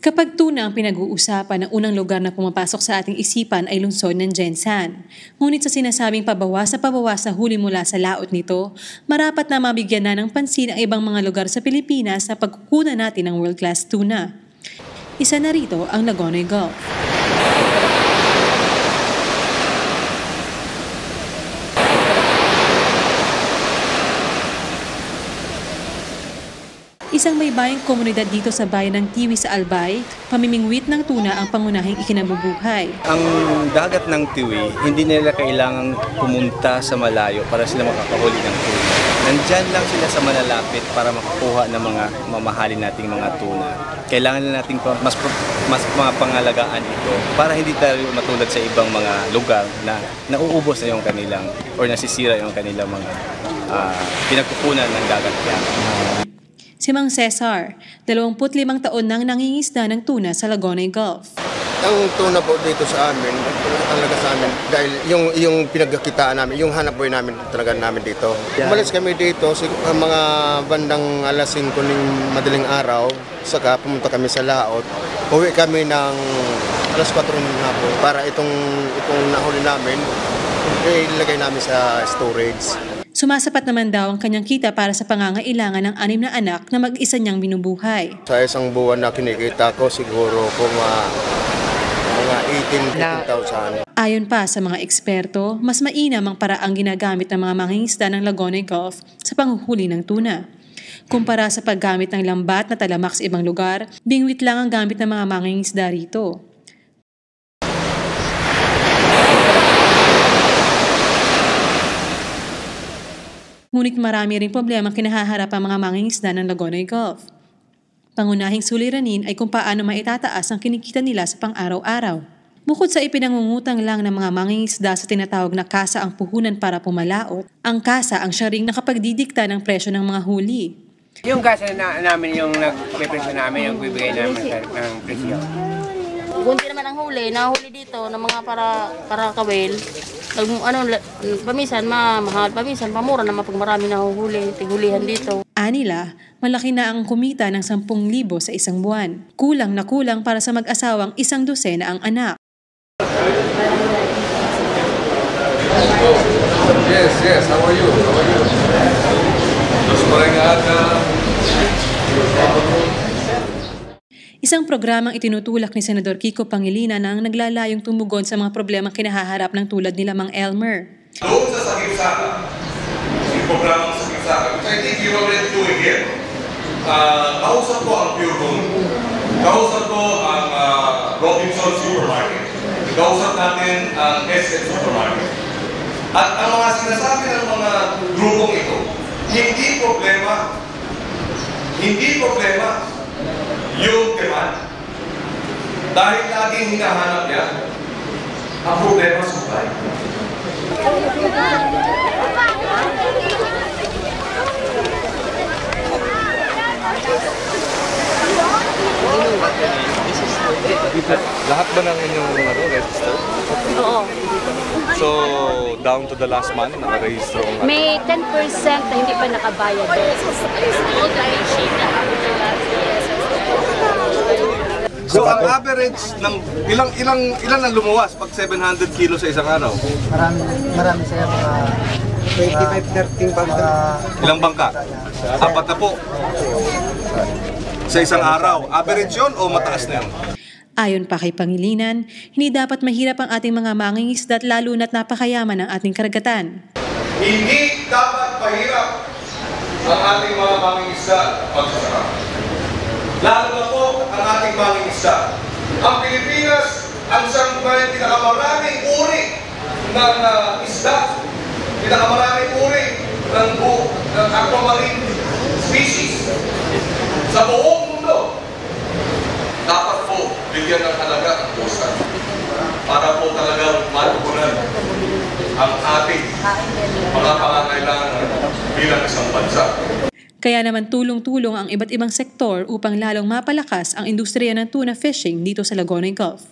Kapag tuna ang pinag-uusapan, ang unang lugar na pumapasok sa ating isipan ay lungsod ng Gensan. Ngunit sa sinasabing pabawas na huli mula sa laot nito, marapat na mabigyan na ng pansin ang ibang mga lugar sa Pilipinas sa pagkukunan natin ng world-class tuna. Isa na rito ang Lagonoy Gulf. Isang baybayang komunidad dito sa bayan ng Tiwi sa Albay, pamimingwit ng tuna ang pangunahing ikinabubuhay. Ang dagat ng Tiwi, hindi nila kailangang pumunta sa malayo para sila makakahuli ng tuna. Nandyan lang sila sa malalapit para makakuha ng mga mamahalin nating mga tuna. Kailangan na natin mas mga pangalagaan ito para hindi tayo matulad sa ibang mga lugar na nauubos na yung kanilang or nasisira yung kanilang mga pinagkukunan ng dagat yan. Si Mang Cesar, 25 taon nang nangingisda ng tuna sa Lagonoy Gulf. Ang tuna po dito sa amin, talaga sa amin, dahil yung pinagkakitaan namin, yung hanap buhay namin, talaga namin dito. Umalis kami dito, mga bandang alas 5 ng madaling araw, saka pumunta kami sa laot. Uwi kami ng alas 4 ng hapon para itong nahuli namin, ilagay namin sa storage. Sumasapat naman daw ang kanyang kita para sa pangangailangan ng 6 na anak na mag-isa niyang binubuhay. Sa isang buwan na kinikita ko, siguro kung mga 18,000. Ayon pa sa mga eksperto, mas mainam ang paraang ginagamit ng mga mangingisda ng Lagonoy Gulf sa panghuhuli ng tuna. Kumpara sa paggamit ng lambat na talamak sa ibang lugar, bingwit lang ang gamit ng mga mangingisda rito. Ngunit marami ring problema kinahaharap ang mga mangingisda ng Lagonoy Gulf. Pangunahing suliranin ay kung paano maitataas ang kinikita nila sa pang-araw-araw. Bukod sa ipinangungutang lang ng mga mangingisda sa tinatawag na kasa ang puhunan para pumalaot, ang kasa ang siya ring nakapagdidikta ng presyo ng mga huli. Yung kasa namin yung nagpe-presyo namin, yung bibigay namin ng presyo. Gunti naman ang huli, nahuli dito ng mga para kawel. Pamisan mahal, pamisan pamura naman pag marami nahuhuli, tigulihan dito. Anila, malaki na ang kumita ng 10,000 sa isang buwan. Kulang na kulang para sa mag-asawang 1 dosena ang anak. Yes, how are you? Isang programang itinutulak ni Senador Kiko Pangilinan ang naglalayong tumugon sa mga problemang kinahaharap ng tulad nila Mang Elmer. Doon sa Sakip-Saka, yung programang Sakip-Saka, which I think you're already doing here, kausap ko ang Pure Gold, kausap ko ang Robinson Supermarket, kausap natin ang SM Supermarket. At ang mga sinasabi ng mga grupong ito, hindi problema yung demand. Dahil laging hinahanap niya ang problema sa supply. Lahat ba ng inyong register? Oo. So, down to the last month, naka-register ang May 10% na hindi pa nakabayad. So, ang average ng ilan ang lumuwas pag 700 kilo sa isang araw? Marami sir, mga 25-30 bangka. Ilang bangka? 4 na po. Sa isang araw. Average yun o mataas na yun? Ayon pa kay Pangilinan, hindi dapat mahirap ang ating mga mangingisda at lalo na't napakayaman ng ating karagatan. Hindi dapat mahirap ang ating mga mangingisda magsasaka. Lalo na po ang ating mangingisda. Ang Pilipinas, ang siyang pinakamaraming uri ng isda, pinakamaraming uri ng aquamarine species sa buong mundo. Dapat po bigyan ng halaga ang pusa para po talagang matugunan ang ating mga pangangailangan bilang isang bansa. Kaya naman tulong-tulong ang iba't ibang sektor upang lalong mapalakas ang industriya ng tuna fishing dito sa Lagonoy Gulf.